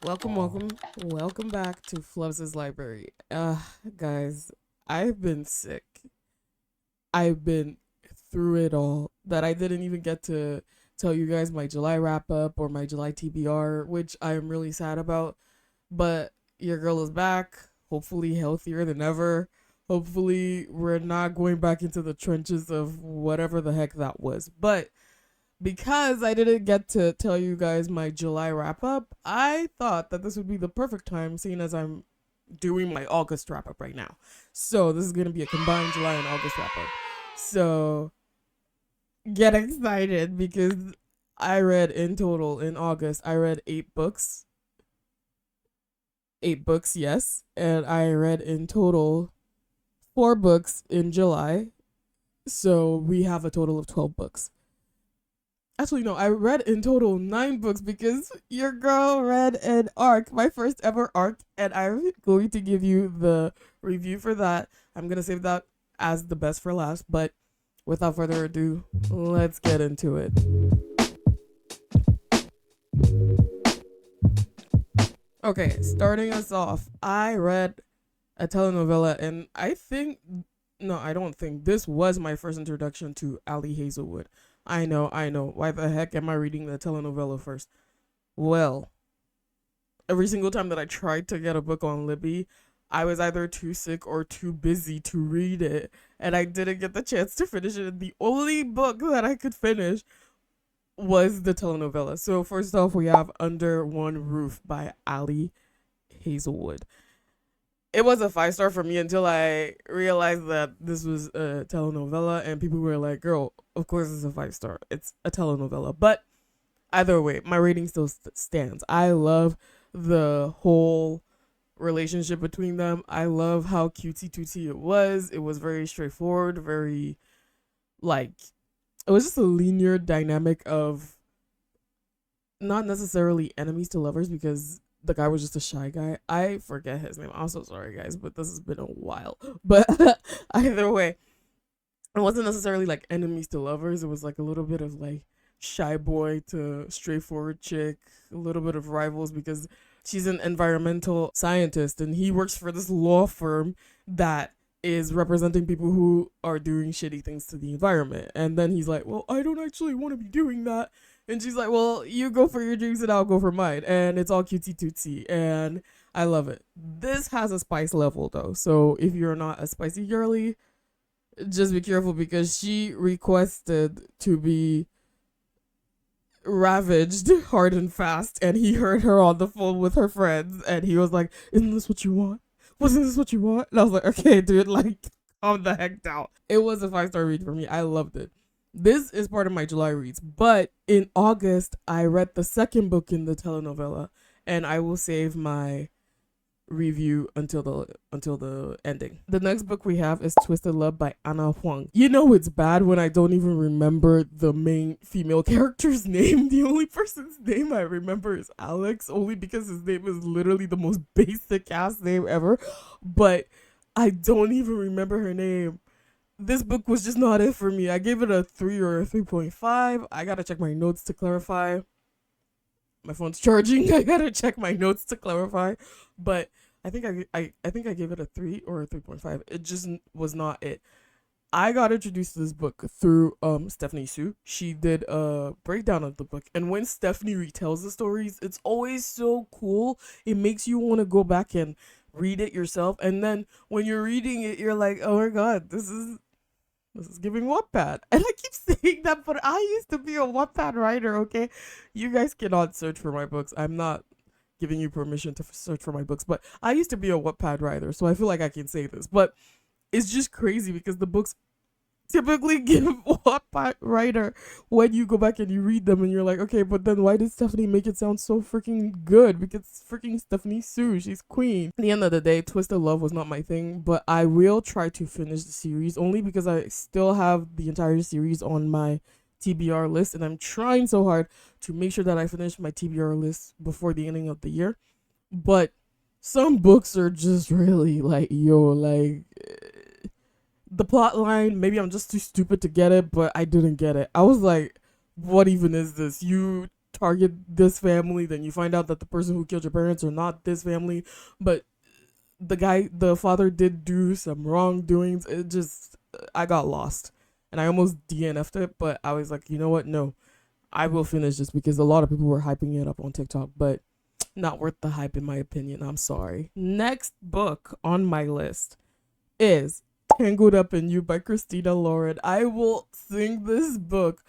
Welcome back to Flubs' library. Guys, I've been sick. I've been through it all. That I didn't even get to tell you guys my July wrap up or my July TBR, which I am really sad about. But your girl is back, hopefully healthier than ever. Hopefully, we're not going back into the trenches of whatever the heck that was. But because I didn't get to tell you guys my July wrap up, I thought that this would be the perfect time, seeing as I'm doing my August wrap up right now. So this is going to be a combined July and August wrap up. So get excited because I read in total in August, I read 8 books. 8 books, yes. And I read in total 4 books in July. So we have a total of 12 books. Actually, no, I read in total 9 books because your girl read an arc, my first ever arc, and I'm going to give you the review for that. I'm going to save that as the best for last, but without further ado, let's get into it. Okay, starting us off, I read a telenovela, and I don't think, this was my first introduction to Ali Hazelwood. I know. Why the heck am I reading the telenovela first? Well, every single time that I tried to get a book on Libby, I was either too sick or too busy to read it, and I didn't get the chance to finish it. The only book that I could finish was the telenovela. So first off, we have Under One Roof by Ali Hazelwood. It was a 5-star for me until I realized that this was a telenovela, and people were like, girl, of course it's a 5-star. It's a telenovela. But either way, my rating still stands. I love the whole relationship between them. I love how cutesy tootsy it was. It was very straightforward, very, it was just a linear dynamic of not necessarily enemies to lovers, because the guy was just a shy guy. I forget his name. I'm so sorry, guys, but this has been a while. But either way, it wasn't necessarily like enemies to lovers. It was like a little bit of like shy boy to straightforward chick, a little bit of rivals because she's an environmental scientist and he works for this law firm that is representing people who are doing shitty things to the environment. And then he's like, well, I don't actually want to be doing that. And she's like, well, you go for your dreams and I'll go for mine. And it's all cutesy tootsy. And I love it. This has a spice level though. So if you're not a spicy girly, just be careful because she requested to be ravaged hard and fast. And he heard her on the phone with her friends. And he was like, isn't this what you want? Wasn't this what you want? And I was like, okay, dude, like, calm the heck down. It was a 5-star read for me. I loved it. This is part of my July reads, but in August, I read the second book in the telenovela, and I will save my review until the ending. The next book we have is Twisted Love by Anna Huang. You know it's bad when I don't even remember the main female character's name. The only person's name I remember is Alex, only because his name is literally the most basic ass name ever, but I don't even remember her name. This book was just not it for me. I gave it a 3 or a 3.5. I gotta check my notes to clarify. My phone's charging. I gotta check my notes to clarify. But I think I think I gave it a 3 or a 3.5. It just was not it. I got introduced to this book through Stephanie Sue. She did a breakdown of the book, and when Stephanie retells the stories, it's always so cool. It makes you want to go back and read it yourself, and then when you're reading it, you're like, oh my god, this is giving Wattpad. And I keep saying that, but I used to be a Wattpad writer, okay? You guys cannot search for my books. I'm not giving you permission to search for my books, but I used to be a Wattpad writer, so I feel like I can say this. But it's just crazy because the books typically give Wattpad writer when you go back and you read them and you're like, okay, but then why did Stephanie make it sound so freaking good? Because it's freaking Stephanie Sue, she's queen. At the end of the day, Twisted Love was not my thing, but I will try to finish the series only because I still have the entire series on my TBR list, and I'm trying so hard to make sure that I finish my TBR list before the ending of the year. But some books are just really like, the plot line, maybe I'm just too stupid to get it, but I didn't get it. I was like, what even is this? You target this family, then you find out that the person who killed your parents are not this family, but the father did do some wrongdoings. It just, I got lost and I almost DNF'd it, but I was like, you know what? No, I will finish this because a lot of people were hyping it up on TikTok, but not worth the hype in my opinion. I'm sorry. Next book on my list is Tangled Up in You by Christina Lauren. I will sing this book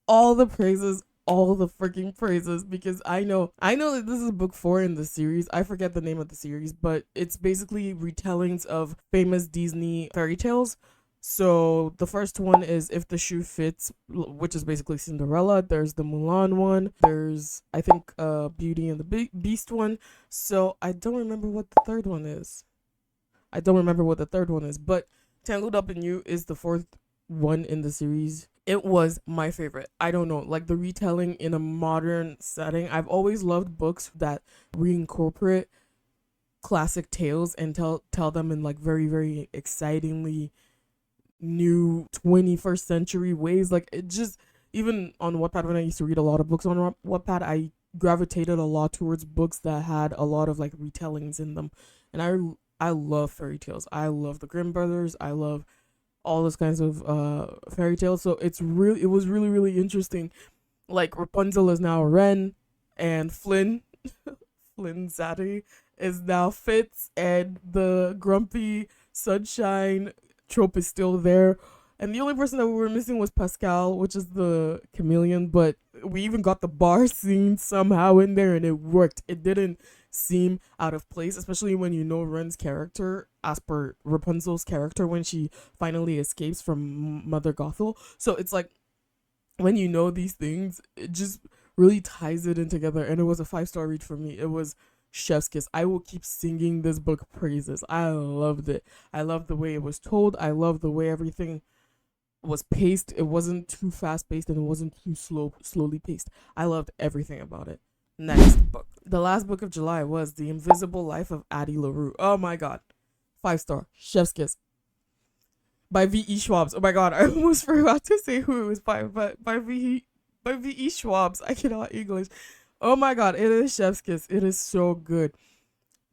all the praises, all the freaking praises, because I know that this is book 4 in the series. I forget the name of the series, but it's basically retellings of famous Disney fairy tales. So the first one is If the Shoe Fits, which is basically Cinderella. There's the Mulan one. There's, I think, Beauty and the Beast one. So I don't remember what the third one is. But Tangled Up in You is the 4th one in the series. It was my favorite. I don't know, like the retelling in a modern setting. I've always loved books that reincorporate classic tales and tell them in like very, very excitingly new 21st century ways. Like it just, even on Wattpad, when I used to read a lot of books on Wattpad, I gravitated a lot towards books that had a lot of like retellings in them. And I love fairy tales. I love the Grimm brothers. I love all those kinds of fairy tales. So it was really, really interesting. Like Rapunzel is now Ren, and Flynn Zaddy is now Fitz, and the grumpy sunshine trope is still there. And the only person that we were missing was Pascal, which is the chameleon, but we even got the bar scene somehow in there and it worked. It didn't seem out of place, especially when you know Ren's character as per Rapunzel's character when she finally escapes from Mother Gothel. So it's like, when you know these things, it just really ties it in together, and it was a 5-star read for me. It was chef's kiss. I will keep singing this book praises. I loved it. I loved the way it was told. I loved the way everything was paced. It wasn't too fast paced and it wasn't too slowly paced. I loved everything about it. Next book. The last book of July was The Invisible Life of Addie Larue. Oh my god. 5-star. Chef's kiss. By V.E. Schwabbs. Oh my god, I almost forgot to say who it was by, but by V.E. Schwabbs. I cannot English. Oh my god, it is chef's kiss. It is so good.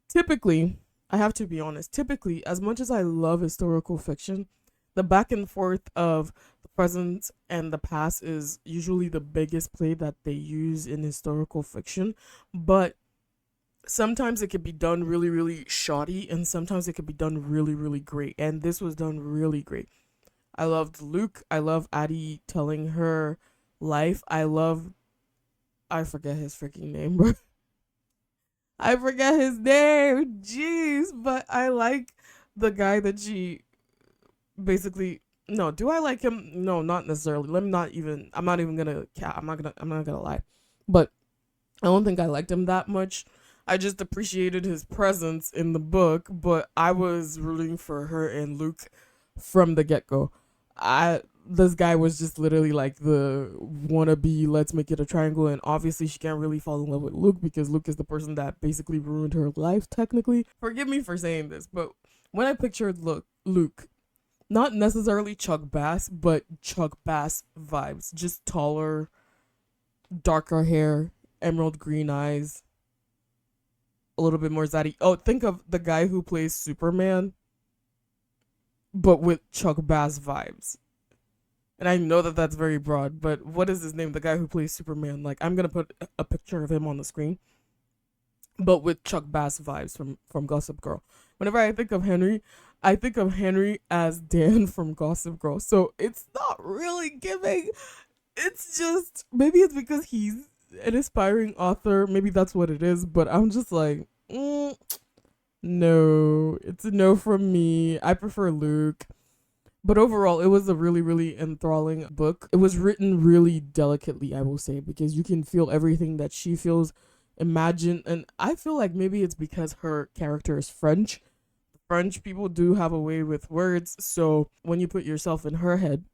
Typically, I have to be honest, as much as I love historical fiction, the back and forth of the present and the past is usually the biggest play that they use in historical fiction. But sometimes it could be done really, really shoddy, and sometimes it could be done really, really great. And this was done really great. I loved Luke. I love Addie telling her life. I forget his freaking name, bro. I forget his name. Jeez. But I like the guy that she basically, no, do I like him? No, not necessarily. I'm not gonna lie. But I don't think I liked him that much. I just appreciated his presence in the book, but I was rooting for her and Luke from the get-go. This guy was just literally like the wannabe, let's make it a triangle, and obviously she can't really fall in love with Luke because Luke is the person that basically ruined her life, technically. Forgive me for saying this, but when I pictured Luke, not necessarily Chuck Bass, but Chuck Bass vibes. Just taller, darker hair, emerald green eyes, a little bit more zaddy. Oh, think of the guy who plays Superman, but with Chuck Bass vibes. And I know that that's very broad, but what is his name? The guy who plays Superman. Like, I'm going to put a picture of him on the screen, but with Chuck Bass vibes from Gossip Girl. Whenever I think of Henry as Dan from Gossip Girl. So it's not really giving. It's just, maybe it's because he's an aspiring author. Maybe that's what it is. But I'm just like, no. It's a no from me. I prefer Luke. But overall, it was a really, really enthralling book. It was written really delicately, I will say, because you can feel everything that she feels, imagine. And I feel like maybe it's because her character is French. French people do have a way with words. So when you put yourself in her head,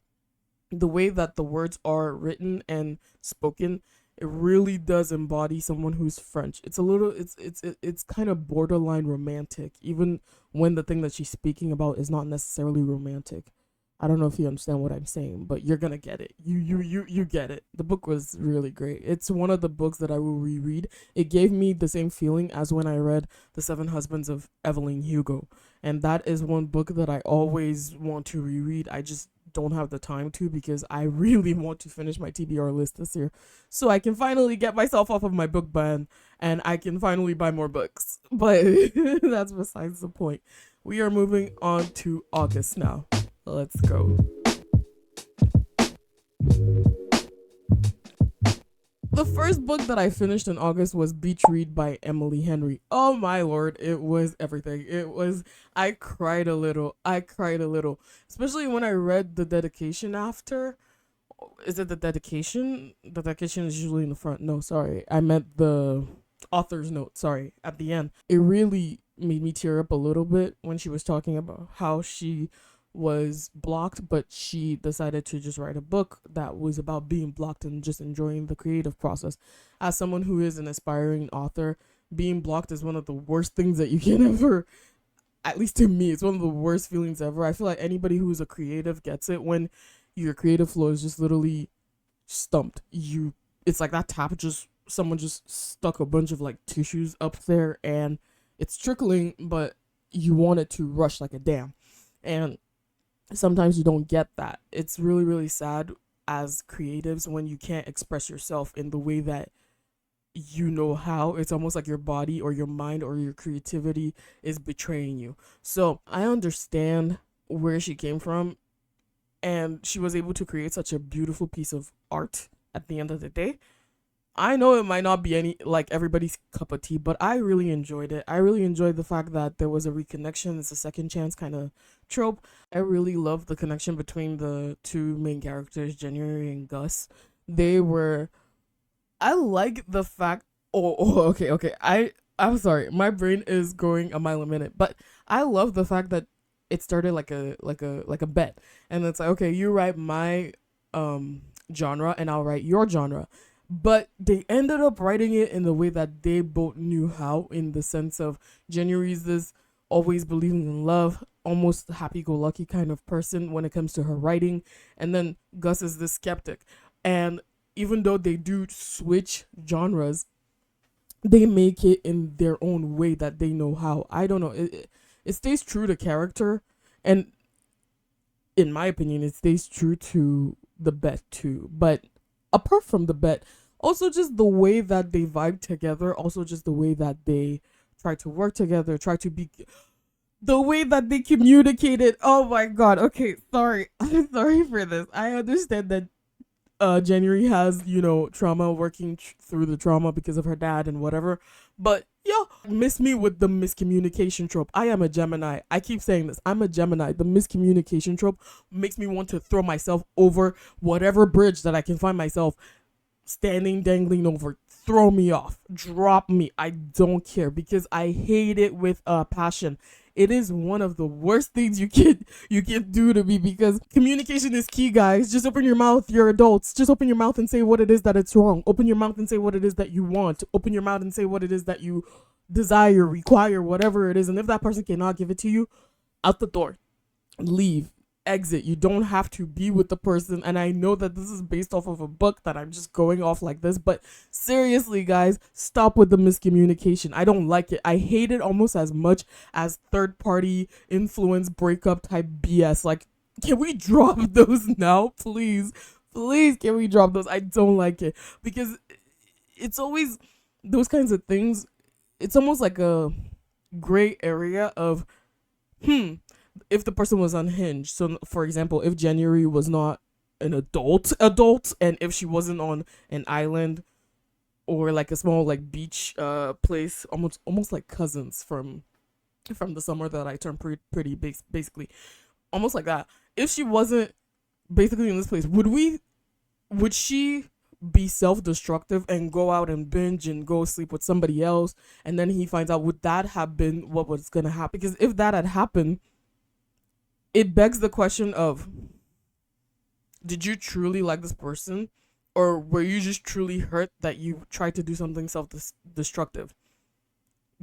the way that the words are written and spoken, it really does embody someone who's French. It's kind of borderline romantic, even when the thing that she's speaking about is not necessarily romantic. I don't know if you understand what I'm saying, but you're gonna get it. You get it. The book was really great. It's one of the books that I will reread. It gave me the same feeling as when I read The Seven Husbands of Evelyn Hugo. And that is one book that I always want to reread. I just don't have the time to, because I really want to finish my TBR list this year, so I can finally get myself off of my book ban and I can finally buy more books. But that's besides the point. We are moving on to August now. Let's go. The first book that I finished in August was Beach Read by Emily Henry. Oh my lord, it was everything. I cried a little. Especially when I read the dedication after. Is it the dedication? The dedication is usually in the front. No, sorry. I meant the author's note, sorry, at the end. It really made me tear up a little bit when she was talking about how she was blocked, but she decided to just write a book that was about being blocked and just enjoying the creative process. As someone who is an aspiring author, being blocked is one of the worst things that you can ever, at least to me, it's one of the worst feelings ever. I feel like anybody who's a creative gets it when your creative flow is just literally stumped. It's like that tap, someone just stuck a bunch of like tissues up there and it's trickling, but you want it to rush like a dam. And sometimes you don't get that. It's really, really sad as creatives when you can't express yourself in the way that you know how. It's almost like your body or your mind or your creativity is betraying you. So I understand where she came from, and she was able to create such a beautiful piece of art at the end of the day. I know it might not be everybody's cup of tea, but I really enjoyed it. I really enjoyed the fact that there was a reconnection. It's a second chance kind of trope. I really love the connection between the two main characters, January and Gus. I like the fact. Okay. I'm sorry. My brain is going a mile a minute, but I love the fact that it started like a bet, and it's like, okay, you write my genre and I'll write your genre. But they ended up writing it in the way that they both knew how, in the sense of January's this always believing in love, almost happy-go-lucky kind of person when it comes to her writing, and then Gus is the skeptic. And even though they do switch genres, they make it in their own way that they know how. I don't know. It stays true to character, and in my opinion, it stays true to the bet too. But apart from the bet, also just the way that they vibe together, also just the way that they try to work together, the way that they communicated. Oh my god. Okay, sorry. I'm sorry for this. I understand that January has, trauma, working through the trauma because of her dad and whatever. But miss me with the miscommunication trope. I am a Gemini. I keep saying this. I'm a Gemini. The miscommunication trope makes me want to throw myself over whatever bridge that I can find myself standing, dangling over. Throw me off. Drop me. I don't care, because I hate it with passion. It is one of the worst things you can do to me, because communication is key, guys. Just open your mouth. You're adults. Just open your mouth and say what it is that it's wrong. Open your mouth and say what it is that you want. Open your mouth and say what it is that you desire, require, whatever it is. And if that person cannot give it to you, out the door. Leave. Exit. You don't have to be with the person. And I know that this is based off of a book that I'm just going off like this, but seriously, guys, stop with the miscommunication. I don't like it. I hate it almost as much as third party influence breakup type BS. Like, can we drop those now, please? Please, can we drop those? I don't like it, because it's always those kinds of things. It's almost like a gray area of if the person was unhinged. So for example, if January was not an adult, and if she wasn't on an island or like a small like beach place, almost like Cousins from the summer that I turned pretty basically, almost like that. If she wasn't basically in this place, would she be self-destructive and go out and binge and go sleep with somebody else, and then he finds out? Would that have been what was gonna happen? Because if that had happened, it begs the question of, did you truly like this person, or were you just truly hurt that you tried to do something self-destructive?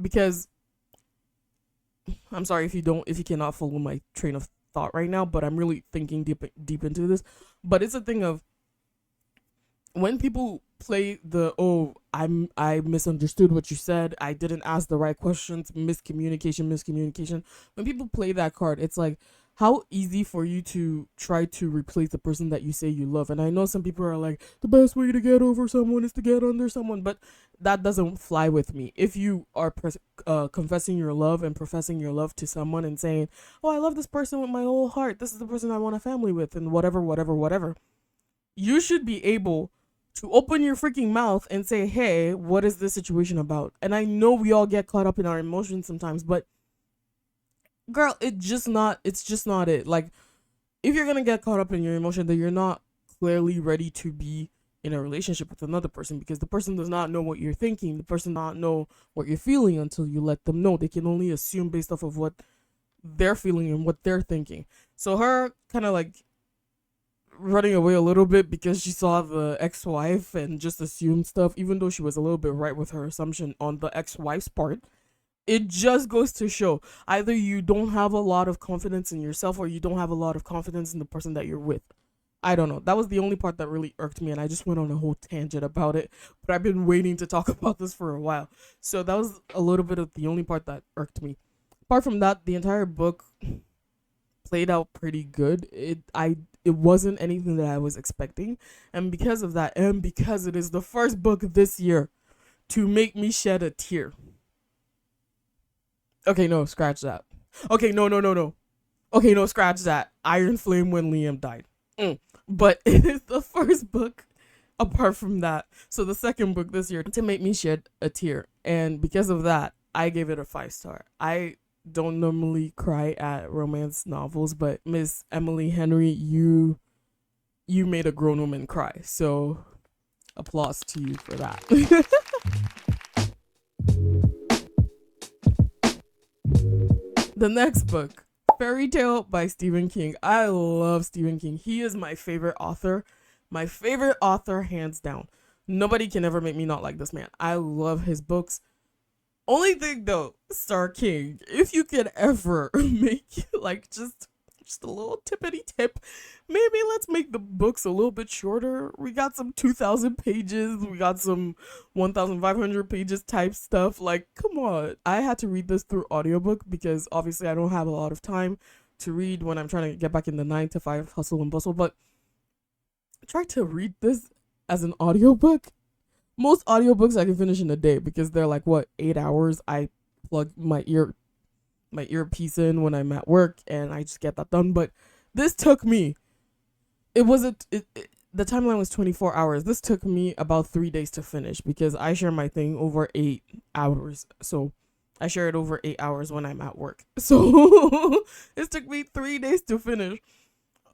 Because I'm sorry if you cannot follow my train of thought right now, but I'm really thinking deep into this. But it's a thing of when people play the I misunderstood what you said, I didn't ask the right questions, miscommunication. When people play that card, it's like how easy for you to try to replace the person that you say you love. And I know some people are like, the best way to get over someone is to get under someone, but that doesn't fly with me. If you are confessing your love and professing your love to someone and saying, oh, I love this person with my whole heart, this is the person I want a family with, and whatever, you should be able to open your freaking mouth and say, hey, what is this situation about? And I know we all get caught up in our emotions sometimes, but girl, it's just not it. Like, if you're gonna get caught up in your emotion, then you're not clearly ready to be in a relationship with another person, because the person does not know what you're thinking. The person does not know what you're feeling until you let them know. They can only assume based off of what they're feeling and what they're thinking. So her kind of like running away a little bit because she saw the ex-wife and just assumed stuff, even though she was a little bit right with her assumption on the ex-wife's part. It just goes to show either you don't have a lot of confidence in yourself or you don't have a lot of confidence in the person that you're with. I don't know. That was the only part that really irked me, and I just went on a whole tangent about it, but I've been waiting to talk about this for a while. So that was a little bit of the only part that irked me. Apart from that, the entire book played out pretty good. It wasn't anything that I was expecting, and because of that, and because it is the first book this year to make me shed a tear. Okay, no, scratch that. Okay, no. Okay, no, scratch that. Iron Flame when Liam died. But it is the first book apart from that. So the second book this year to make me shed a tear, and because of that, I gave it a 5-star. I don't normally cry at romance novels, but Miss Emily Henry, you made a grown woman cry, so applause to you for that. The next book, Fairytale by Stephen King. I love Stephen King. He is my favorite author hands down. Nobody can ever make me not like this man. I love his books. Only thing though, Star King, if you could ever make like just a little tippity tip, maybe let's make the books a little bit shorter. We got some 2,000 pages, we got some 1,500 pages type stuff. Like, come on. I had to read this through audiobook because obviously I don't have a lot of time to read when I'm trying to get back in the 9 to 5 hustle and bustle, but I tried to read this as an audiobook. Most audiobooks I can finish in a day because they're like, 8 hours. I plug my earpiece in when I'm at work and I just get that done. But this took me, the timeline was 24 hours. This took me about 3 days to finish because I share my thing over 8 hours. So I share it over 8 hours when I'm at work. So it took me 3 days to finish,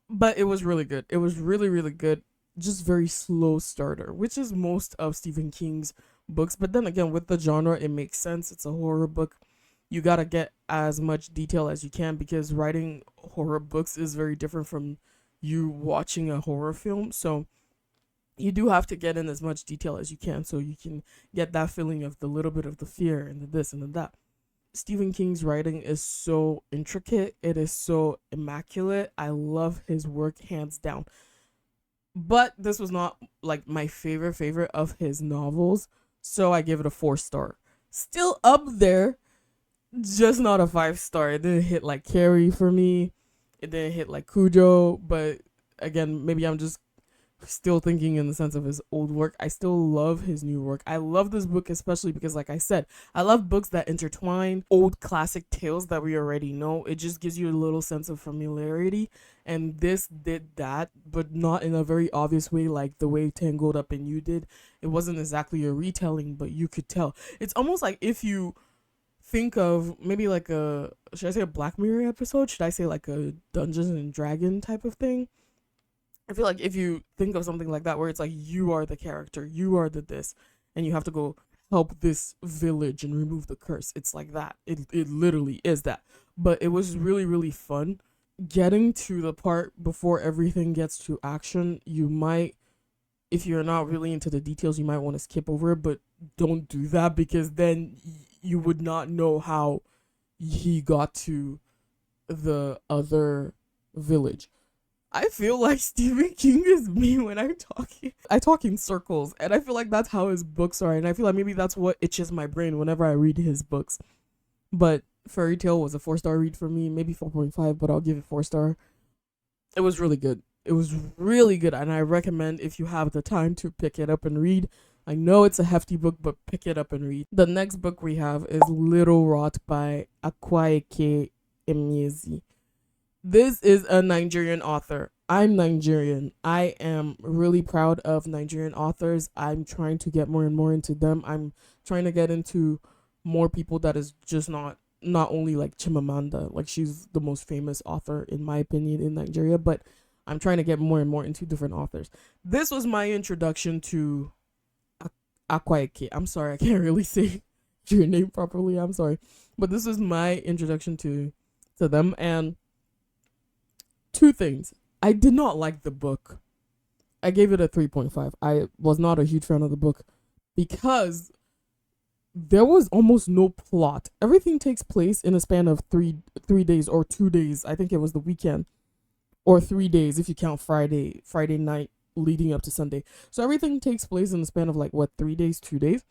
but it was really good. It was really, really good. Just very slow starter, which is most of Stephen King's books. But then again, with the genre, it makes sense. It's a horror book. You gotta get as much detail as you can because writing horror books is very different from you watching a horror film. So you do have to get in as much detail as you can so you can get that feeling of the little bit of the fear and the this and the that. Stephen King's writing is so intricate. It is so immaculate. I love his work hands down. But this was not like my favorite of his novels, so I give it a 4-star. Still up there, just not a 5-star. It didn't hit like Carrie for me. It didn't hit like Cujo, but again, maybe I'm just still thinking in the sense of his old work. I still love his new work. I love this book especially because, like I said, I love books that intertwine old classic tales that we already know. It just gives you a little sense of familiarity, and this did that, but not in a very obvious way like the way Tangled Up and You did. It wasn't exactly a retelling, but you could tell. It's almost like if you think of maybe like should I say a Black Mirror episode? Should I say like a Dungeons and Dragon type of thing? I feel like if you think of something like that where it's like you are the character, you are the this, and you have to go help this village and remove the curse. It's like that. It literally is that. But it was really, really fun. Getting to the part before everything gets to action, you might, if you're not really into the details, you might want to skip over it, but don't do that because then you would not know how he got to the other village. I feel like Stephen King is me when I'm talking. I talk in circles, and I feel like that's how his books are, and I feel like maybe that's what itches my brain whenever I read his books. But Fairytale was a 4-star read for me, maybe 4.5, but I'll give it 4-star. It was really good. It was really good, and I recommend if you have the time to pick it up and read. I know it's a hefty book, but pick it up and read. The next book we have is Little Rot by Akwaeke Emezi. This is a Nigerian author. I'm Nigerian. I am really proud of Nigerian authors. I'm trying to get more and more into them. I'm trying to get into more people that is just not only like Chimamanda, like she's the most famous author in my opinion in Nigeria, but I'm trying to get more and more into different authors. This was my introduction to Akwaeke. I'm sorry, I can't really say your name properly. I'm sorry. But this was my introduction to them, and two things. I did not like the book. I gave it a 3.5. I was not a huge fan of the book because there was almost no plot. Everything takes place in a span of three days or 2 days. I think it was the weekend, or 3 days if you count Friday night leading up to Sunday. So everything takes place in the span of 3 days, 2 days.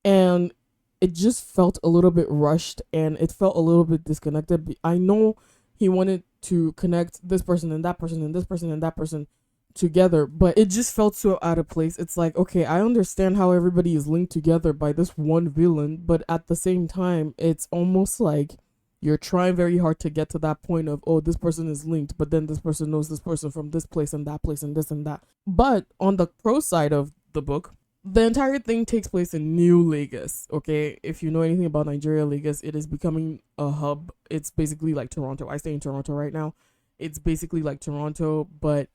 And it just felt a little bit rushed, and it felt a little bit disconnected. I know he wanted to connect this person and that person and this person and that person together, but it just felt so out of place. It's like, okay, I understand how everybody is linked together by this one villain, but at the same time, it's almost like you're trying very hard to get to that point of, oh, this person is linked, but then this person knows this person from this place and that place and this and that. But on the pro side of the book, the entire thing takes place in New Lagos, okay? If you know anything about Nigeria, Lagos, it is becoming a hub. It's basically like Toronto. I stay in Toronto right now. It's basically like Toronto, but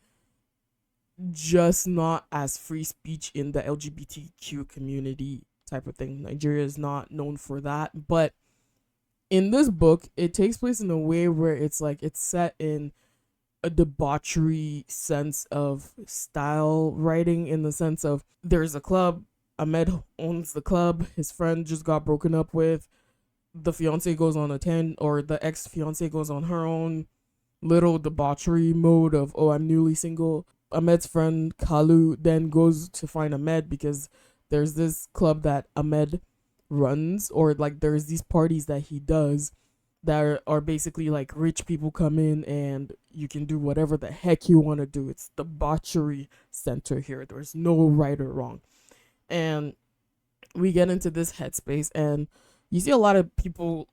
just not as free speech in the LGBTQ community type of thing. Nigeria is not known for that. But in this book, it takes place in a way where it's like it's set in a debauchery sense of style writing, in the sense of there's a club, Ahmed owns the club, his friend just got broken up with, the fiance goes on or the ex-fiance goes on her own little debauchery mode of, oh, I'm newly single. Ahmed's friend Kalu then goes to find Ahmed because there's this club that Ahmed runs, or there's these parties that he does that are basically like rich people come in and you can do whatever the heck you want to do. It's the debauchery center here. There's no right or wrong. And we get into this headspace, and you see a lot of people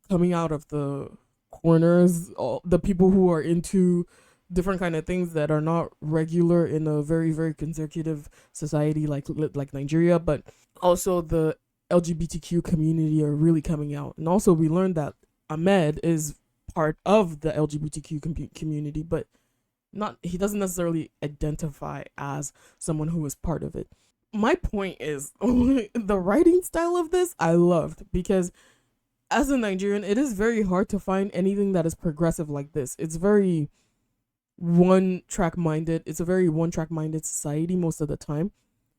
coming out of the corners, the people who are into different kind of things that are not regular in a very, very conservative society like Nigeria, but also the LGBTQ community are really coming out. And also we learned that Ahmed is part of the LGBTQ community, but he doesn't necessarily identify as someone who is part of it. My point is, the writing style of this I loved, because as a Nigerian, it is very hard to find anything that is progressive like this. It's very one-track minded. It's a very one-track minded society most of the time.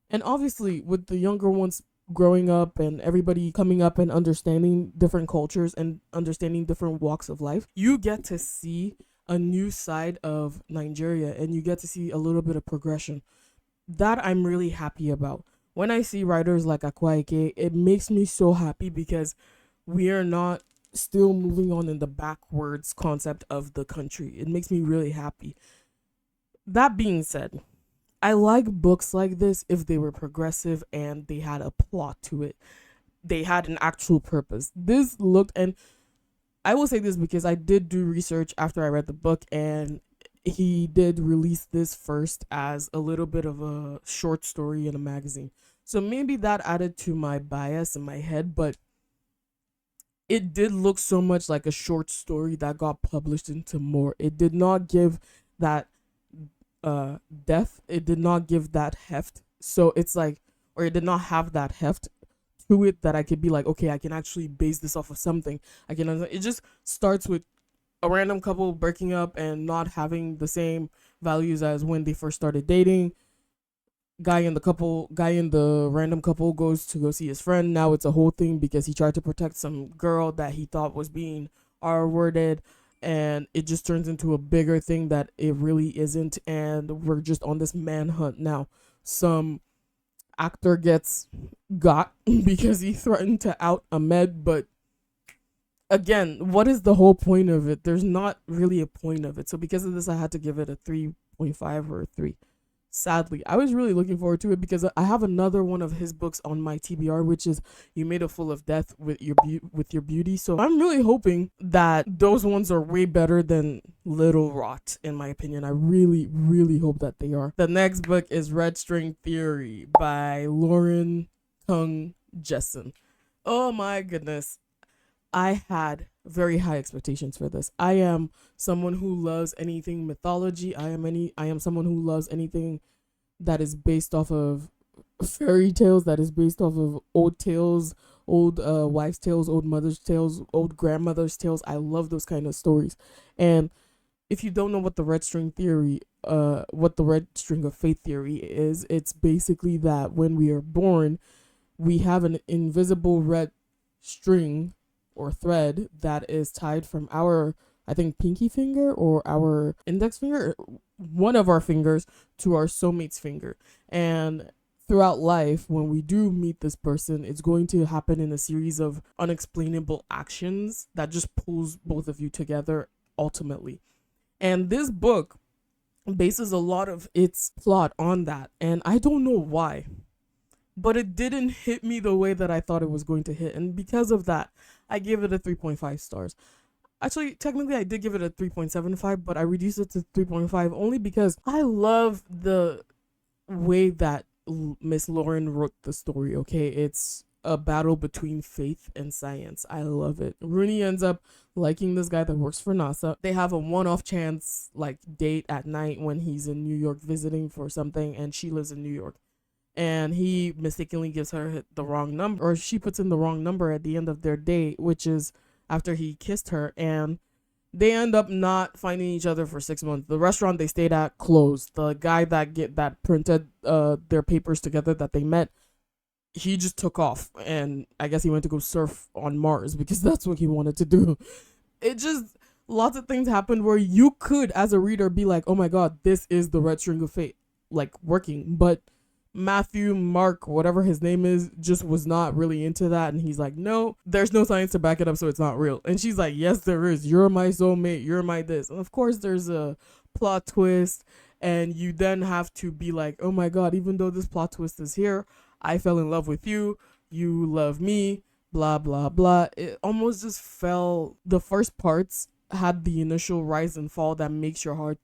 And obviously with the younger ones growing up and everybody coming up and understanding different cultures and understanding different walks of life, you get to see a new side of Nigeria, and you get to see a little bit of progression. That I'm really happy about. When I see writers like Akwaeke, it makes me so happy, because we are not still moving on in the backwards concept of the country. It makes me really happy. That being said, I like books like this if they were progressive and they had a plot to it. They had an actual purpose. This looked, and I will say this because I did do research after I read the book, and he did release this first as a little bit of a short story in a magazine. So maybe that added to my bias in my head, but it did look so much like a short story that got published into more. It did not give that depth. It did not give that heft. So it's like, or it did not have that heft to it that I could be like, okay, I can actually base this off of something. It just starts with a random couple breaking up and not having the same values as when they first started dating. Guy in the random couple goes to go see his friend. Now it's a whole thing because he tried to protect some girl that he thought was being R-worded. and it just turns into a bigger thing that it really isn't, and we're just on this manhunt now. Some actor gets got because he threatened to out Ahmed, but again, what is the whole point of it? There's not really a point of it. So because of this, I had to give it a 3.5 or a 3. Sadly, I was really looking forward to it because I have another one of his books on my TBR, which is You Made a Fool of Death with Your Beauty. So I'm really hoping that those ones are way better than Little Rot, in my opinion. I really, really hope that they are. The next book is Red String Theory by Lauren Kung Jessen. Oh my goodness. I had very high expectations for this. I am someone who loves anything mythology. I am someone who loves anything that is based off of fairy tales, that is based off of old tales, old wives' tales, old mothers' tales, old grandmothers' tales. I love those kind of stories. And if you don't know what the red string theory, what the red string of fate theory is, it's basically that when we are born, we have an invisible red string or thread that is tied from our, I think, pinky finger or our index finger, one of our fingers, to our soulmate's finger. And throughout life, when we do meet this person, it's going to happen in a series of unexplainable actions that just pulls both of you together ultimately. And this book bases a lot of its plot on that, and I don't know why, but it didn't hit me the way that I thought it was going to hit. And because of that, I gave it a 3.5 stars. Actually, technically, I did give it a 3.75, but I reduced it to 3.5 only because I love the way that Miss Lauren wrote the story, okay? It's a battle between faith and science. I love it. Rooney ends up liking this guy that works for NASA. They have a one-off chance, like, date at night when he's in New York visiting for something, and she lives in New York. And he mistakenly gives her the wrong number, or she puts in the wrong number at the end of their date, which is after he kissed her, and they end up not finding each other for 6 months. The restaurant they stayed at closed. The guy that printed their papers together that they met, he just took off, and I guess he went to go surf on Mars because that's what he wanted to do. It just, lots of things happened where you could, as a reader, be like, oh my god, this is the red string of fate, like, working, but Matthew, Mark, whatever his name is, just was not really into that. And he's like, no, there's no science to back it up, so it's not real. And she's like, yes, there is. You're my soulmate. You're my this. And of course, there's a plot twist. And you then have to be like, oh my god, even though this plot twist is here, I fell in love with you. You love me. Blah, blah, blah. It almost just fell. The first parts had the initial rise and fall that makes your heart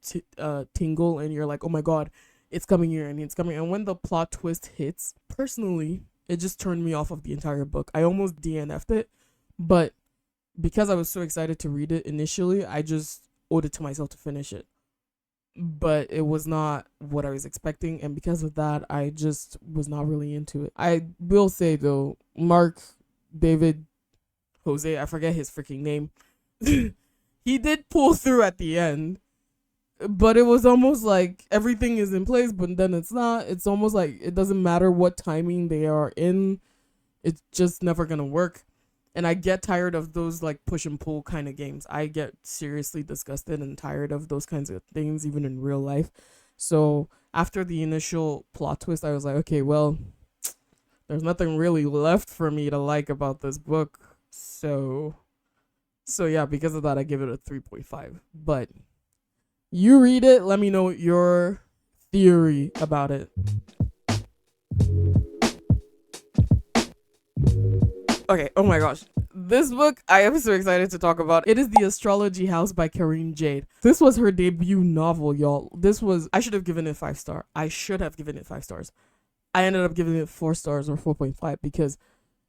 tingle. And you're like, oh my god, it's coming here and it's coming. And when the plot twist hits, personally, it just turned me off of the entire book. I almost DNF'd it, but because I was so excited to read it initially, I just owed it to myself to finish it. But it was not what I was expecting, and because of that, I just was not really into it. I will say, though, Mark, David, Jose, I forget his freaking name, he did pull through at the end. But it was almost like everything is in place, but then it's not. It's almost like it doesn't matter what timing they are in. It's just never going to work. And I get tired of those like push and pull kind of games. I get seriously disgusted and tired of those kinds of things, even in real life. So after the initial plot twist, I was like, okay, well, there's nothing really left for me to like about this book. So yeah, because of that, I give it a 3.5. But you read it, let me know your theory about it. Okay, oh my gosh. This book, I am so excited to talk about. It is The Astrology House by Carinn Jade. This was her debut novel, y'all. I should have given it 5 stars. I ended up giving it 4 stars or 4.5 because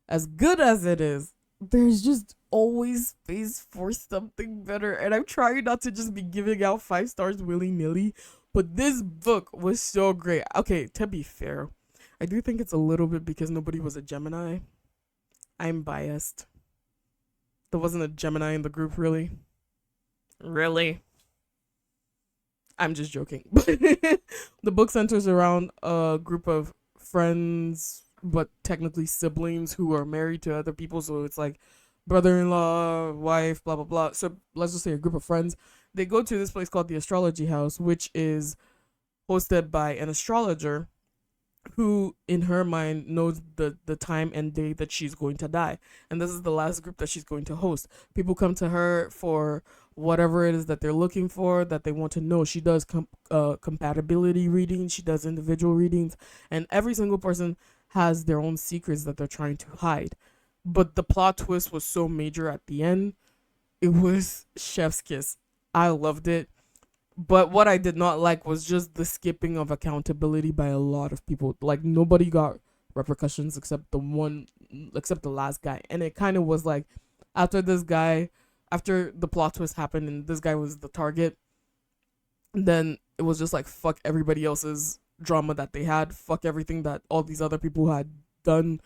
as good as it is, there's just always space for something better. And I'm trying not to just be giving out 5 stars willy-nilly. But this book was so great. Okay, to be fair, I do think it's a little bit because nobody was a Gemini. I'm biased. There wasn't a Gemini in the group, really. Really? I'm just joking. The book centers around a group of friends, but technically siblings who are married to other people. So it's like brother-in-law, wife, blah blah blah. So let's just say a group of friends. They go to this place called the Astrology House, which is hosted by an astrologer who in her mind knows the time and day that she's going to die, and this is the last group that she's going to host. People come to her for whatever it is that they're looking for, that they want to know. She does compatibility readings, she does individual readings, and every single person has their own secrets that they're trying to hide. But the plot twist was so major at the end, it was chef's kiss. I loved it. But what I did not like was just the skipping of accountability by a lot of people. Like, nobody got repercussions except the last guy. And it kind of was like, after the plot twist happened and this guy was the target, then it was just like, fuck everybody else's drama that they had. Fuck everything that all these other people had done.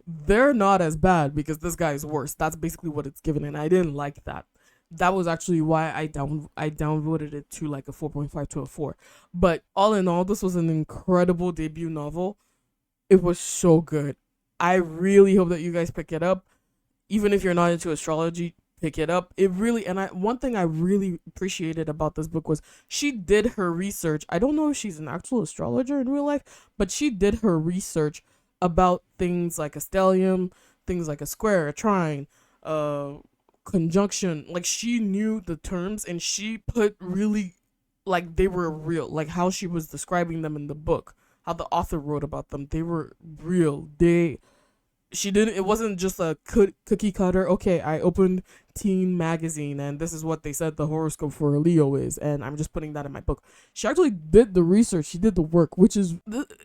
They're not as bad because this guy is worse. That's basically what it's given. And I didn't like that. That was actually why I downvoted it to like a 4.5 to a 4. But all in all, this was an incredible debut novel. It was so good. I really hope that you guys pick it up. Even if you're not into astrology, pick it up. It really, and one thing I really appreciated about this book was she did her research. I don't know if she's an actual astrologer in real life, but she did her research about things like a stellium, things like a square, a trine, conjunction. Like, she knew the terms and she put really, like, they were real, like how she was describing them in the book, how the author wrote about them. They were real. It wasn't just a cookie cutter. Okay, I opened Teen Magazine and this is what they said the horoscope for a Leo is, and I'm just putting that in my book. She actually did the research. She did the work, which is,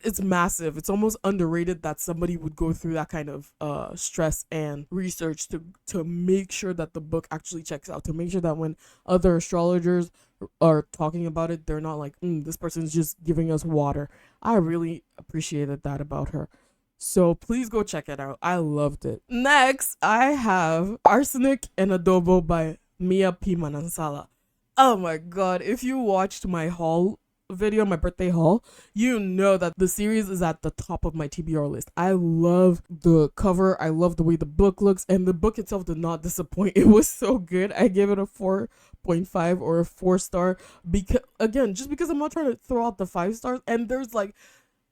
it's massive. It's almost underrated that somebody would go through that kind of stress and research to make sure that the book actually checks out, to make sure that when other astrologers are talking about it, they're not like, this person's just giving us water. I really appreciated that about her. So please go check it out. I loved it. Next, I have Arsenic and Adobo by Mia P. Manansala. Oh my god, if you watched my haul video, my birthday haul, you know that the series is at the top of my TBR list. I love the cover. I love the way the book looks, and the book itself did not disappoint. It was so good. I gave it a 4.5 or a 4-star because, again, just because I'm not trying to throw out the 5 stars, and there's like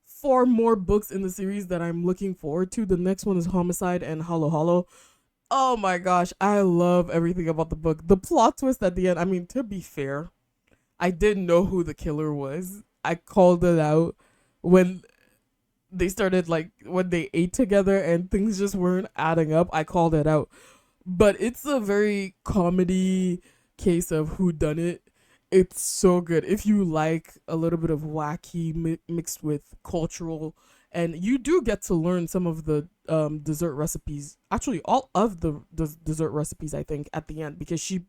4 more books in the series that I'm looking forward to. The next one is Homicide and Hollow Hollow. Oh my gosh, I love everything about the book. The plot twist at the end, I mean, to be fair, I didn't know who the killer was. I called it out when they started, like, when they ate together and things just weren't adding up. I called it out. But it's a very comedy case of who done it. It's so good. If you like a little bit of wacky mixed with cultural, and you do get to learn some of the dessert recipes, actually all of the dessert recipes, I think, at the end, because she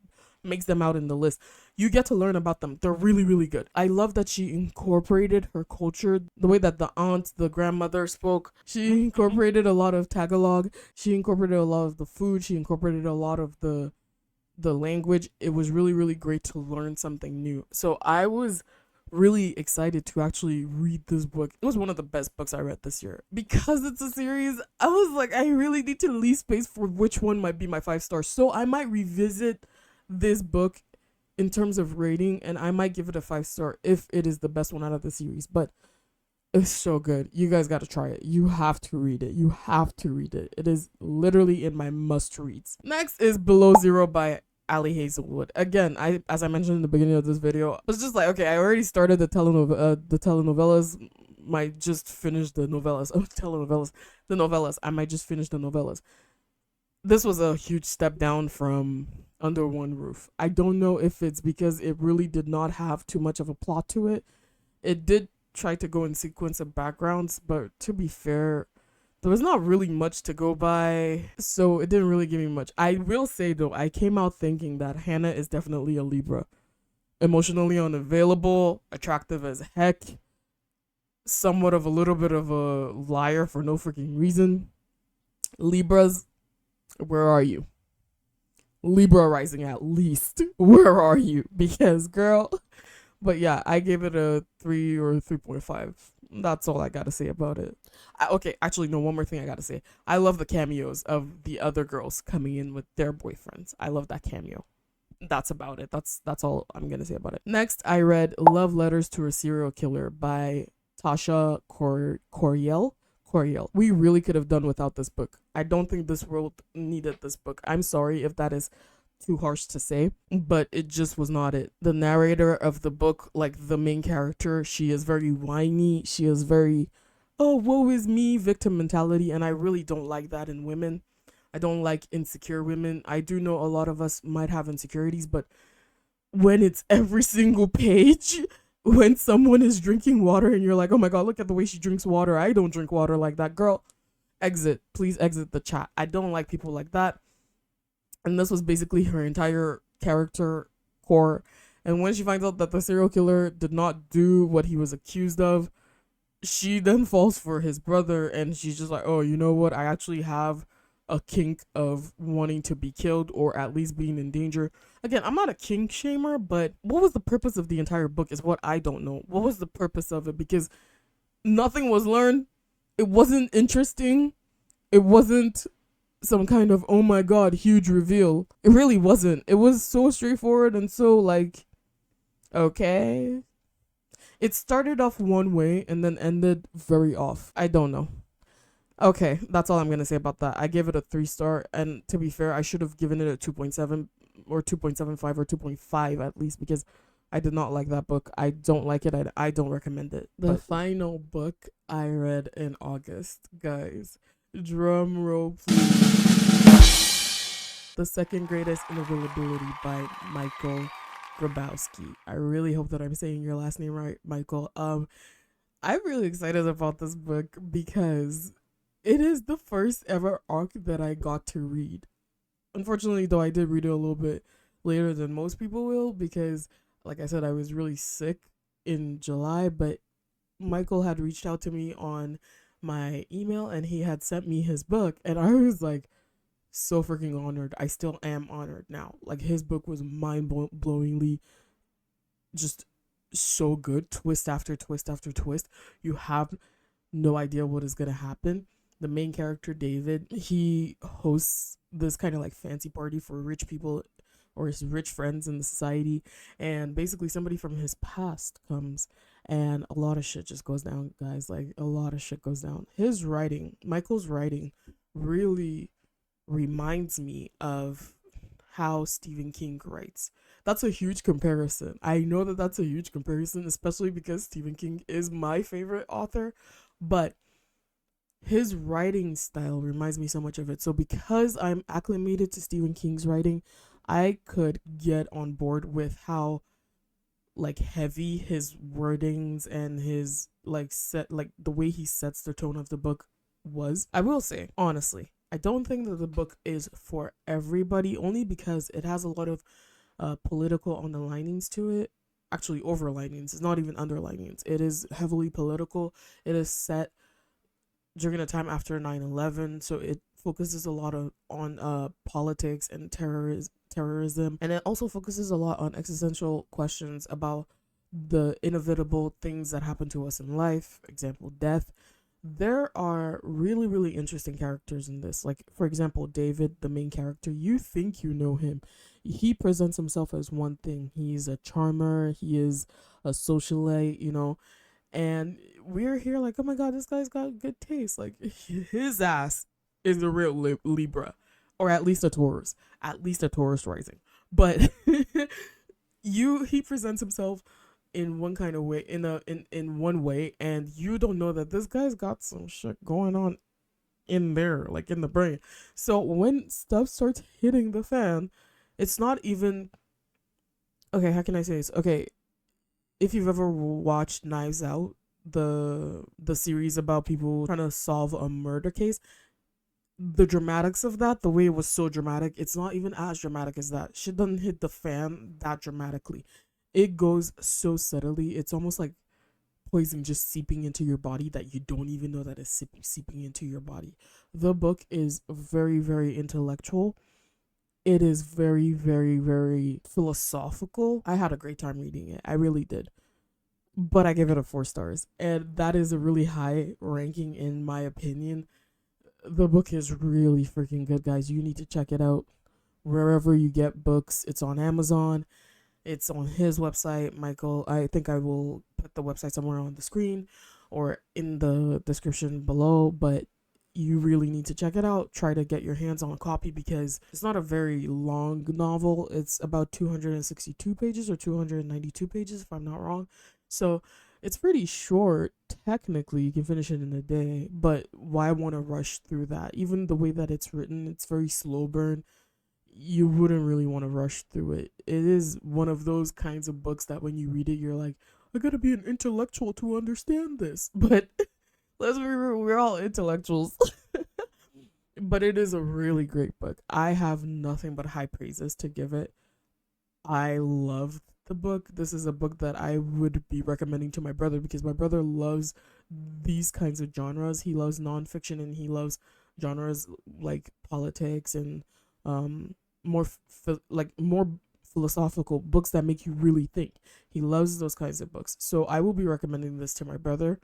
makes them out in the list. You get to learn about them. They're really, really good. I love that she incorporated her culture, the way that the grandmother spoke. She incorporated a lot of Tagalog. She incorporated a lot of the food. She incorporated a lot of the language. It was really, really great to learn something new. So I was really excited to actually read this book. It was one of the best books I read this year. Because it's a series, I was like, I really need to leave space for which one might be my 5 stars. So I might revisit this book in terms of rating, and I might give it a 5 star if it is the best one out of the series. But it's so good. You guys got to try it. You have to read it. You have to read it. It is literally in my must reads. Next is Below Zero by Ali Hazelwood. Again, as I mentioned in the beginning of this video, I was just like, okay, I already started the telenovelas. Might just finish the novellas. Oh, telenovelas. The novellas. I might just finish the novellas. This was a huge step down from Under One Roof. I don't know if it's because it really did not have too much of a plot to it. It did try to go in sequence of backgrounds, but to be fair, there was not really much to go by, so it didn't really give me much. I will say though, I came out thinking that Hannah is definitely a Libra. Emotionally unavailable, attractive as heck, somewhat of a little bit of a liar for no freaking reason. Libras, where are you? Libra rising at least. Where are you? Because girl... But yeah, I gave it a 3 or 3.5. That's all I gotta say about it. Okay, actually, no, one more thing I gotta say. I love the cameos of the other girls coming in with their boyfriends. I love that cameo. That's about it. That's all I'm gonna say about it. Next, I read Love Letters to a Serial Killer by Tasha Coryell. Coryell. We really could have done without this book. I don't think this world needed this book. I'm sorry if that is too harsh to say, but it just was not it. The narrator of the book, like the main character, she is very whiny. She is very, oh, woe is me, victim mentality, and I really don't like that in women. I don't like insecure women. I do know a lot of us might have insecurities, but when it's every single page, when someone is drinking water and you're like, oh my god, look at the way she drinks water. I don't drink water like that. Girl, exit. Please exit the chat. I don't like people like that. And this was basically her entire character core. And when she finds out that the serial killer did not do what he was accused of, she then falls for his brother, and she's just like, oh, you know what? I actually have a kink of wanting to be killed or at least being in danger. Again, I'm not a kink shamer, but what was the purpose of the entire book is what I don't know. What was the purpose of it? Because nothing was learned. It wasn't interesting. It wasn't some kind of, oh my god, huge reveal. It really wasn't. It was so straightforward and so like, okay. It started off one way and then ended very off. I don't know. Okay, that's all I'm gonna say about that. I gave it a 3-star, and to be fair, I should have given it a 2.7 or 2.75 or 2.5 at least, because I did not like that book. I don't like it. I don't recommend it. The final book I read in August, guys. Drum roll, please. The Second Greatest Inevitability by Michael Gryboski. I really hope that I'm saying your last name right, Michael. I'm really excited about this book because it is the first ever arc that I got to read. Unfortunately, though, I did read it a little bit later than most people will because, like I said, I was really sick in July, but Michael had reached out to me on my email and he had sent me his book, and I was like so freaking honored. I still am honored now. Like, his book was mind-blowingly just so good, twist after twist after twist. You have no idea what is going to happen. The main character, David, he hosts this kind of like fancy party for rich people or his rich friends in the society, and basically somebody from his past comes and a lot of shit just goes down, guys. Like, a lot of shit goes down. His writing, Michael's writing, really reminds me of how Stephen King writes. That's a huge comparison. I know that that's a huge comparison, especially because Stephen King is my favorite author, but his writing style reminds me so much of it. So because I'm acclimated to Stephen King's writing, I could get on board with how like heavy his wordings and his like set, like the way he sets the tone of the book was. I will say, honestly, I don't think that the book is for everybody, only because it has a lot of political underlinings to it. Actually, overlinings. It's not even underlinings. It is heavily political. It is set during a time after 9/11, so it focuses a lot on politics and terrorism, and it also focuses a lot on existential questions about the inevitable things that happen to us in life, example, death. There are really, really interesting characters in this. Like, for example, David, the main character, you think you know him. He presents himself as one thing. He's a charmer, he is a socialite, you know, and we're here like, oh my god, this guy's got good taste. Like, his ass is a real Libra, or at least a Taurus rising. But he presents himself in one kind of way, in one way, and you don't know that this guy's got some shit going on in there, like in the brain. So when stuff starts hitting the fan, it's not even, okay, how can I say this? Okay, if you've ever watched Knives Out, the series about people trying to solve a murder case, the dramatics of that, the way it was so dramatic, it's not even as dramatic as that. Shit doesn't hit the fan that dramatically. It goes so subtly. It's almost like poison just seeping into your body that you don't even know that it's seeping into your body. The book is very, very intellectual. It is very, very, very philosophical. I had a great time reading it. I really did. but I give it a 4 stars, and that is a really high ranking in my opinion. The book is really freaking good, guys. You need to check it out wherever you get books. It's on Amazon. It's on his website, Michael. I think I will put the website somewhere on the screen or in the description below, but you really need to check it out. Try to get your hands on a copy because it's not a very long novel. It's about 262 pages or 292 pages, if I'm not wrong. So it's pretty short. Technically, you can finish it in a day, but why want to rush through that? Even the way that it's written, it's very slow burn. You wouldn't really want to rush through it. It is one of those kinds of books that when you read it, you're like, I gotta be an intellectual to understand this. But let's be real, we're all intellectuals. But it is a really great book. I have nothing but high praises to give it. I love the book. This is a book that I would be recommending to my brother because my brother loves these kinds of genres. He loves nonfiction and he loves genres like politics and more more philosophical books that make you really think. He loves those kinds of books. So I will be recommending this to my brother.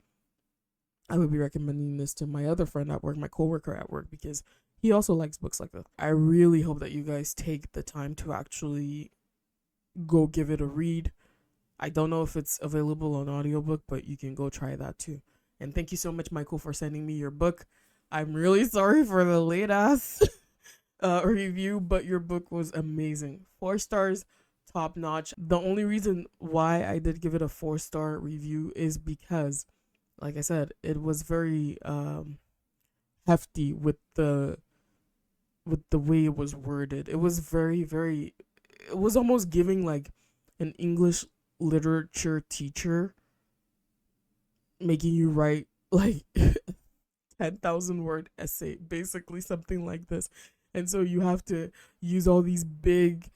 I would be recommending this to my other friend at work, my coworker at work, because he also likes books like this. I really hope that you guys take the time to actually go give it a read. I don't know if it's available on audiobook, but you can go try that too. And thank you so much, Michael, for sending me your book. I'm really sorry for the late ass review, but your book was amazing. 4 stars, top notch. The only reason why I did give it a 4-star review is because, like I said, it was very hefty with the way it was worded. It was very, very, it was almost giving like an English literature teacher making you write like 10,000 word essay, basically something like this. And so you have to use all these big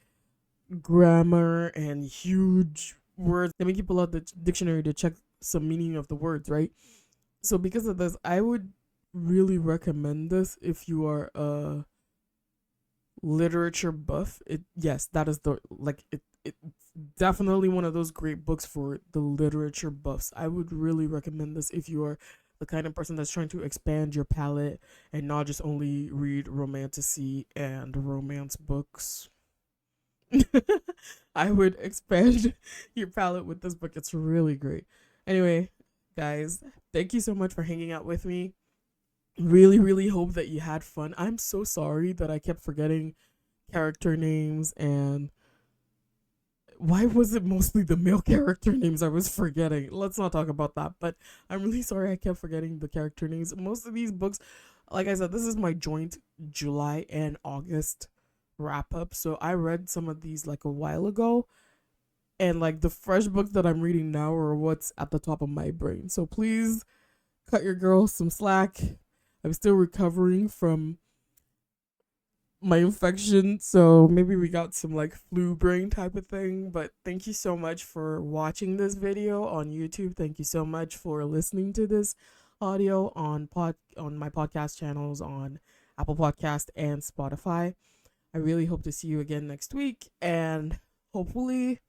grammar and huge words. They make you pull out the dictionary to check some meaning of the words, right? So because of this, I would really recommend this if you are a literature buff. Yes, that is it's definitely one of those great books for the literature buffs. I would really recommend this if you are the kind of person that's trying to expand your palette and not just only read romantasy and romance books. I would expand your palette with this book. It's really great. Anyway, guys, thank you so much for hanging out with me. Really, really hope that you had fun. I'm so sorry that I kept forgetting character names, and why was it mostly the male character names I was forgetting? Let's not talk about that, but I'm really sorry I kept forgetting the character names. Most of these books, like I said, this is my joint July and August wrap up, so I read some of these like a while ago, and like the fresh books that I'm reading now are what's at the top of my brain. So please cut your girl some slack. I'm still recovering from my infection, so maybe we got some like flu brain type of thing. But thank you so much for watching this video on YouTube. Thank you so much for listening to this audio on my podcast channels on Apple Podcast and Spotify. I really hope to see you again next week, and hopefully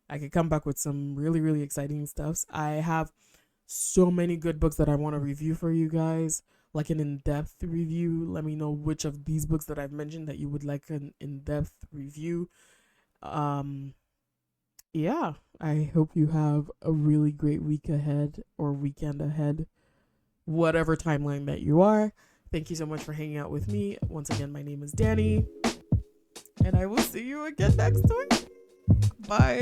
I could come back with some really, really exciting stuff. I have so many good books that I want to review for you guys, like an in-depth review. Let me know which of these books that I've mentioned that you would like an in-depth review. Yeah, I hope you have a really great week ahead or weekend ahead, whatever timeline that you are. Thank you so much for hanging out with me. Once again, my name is Danny, and I will see you again next week. Bye.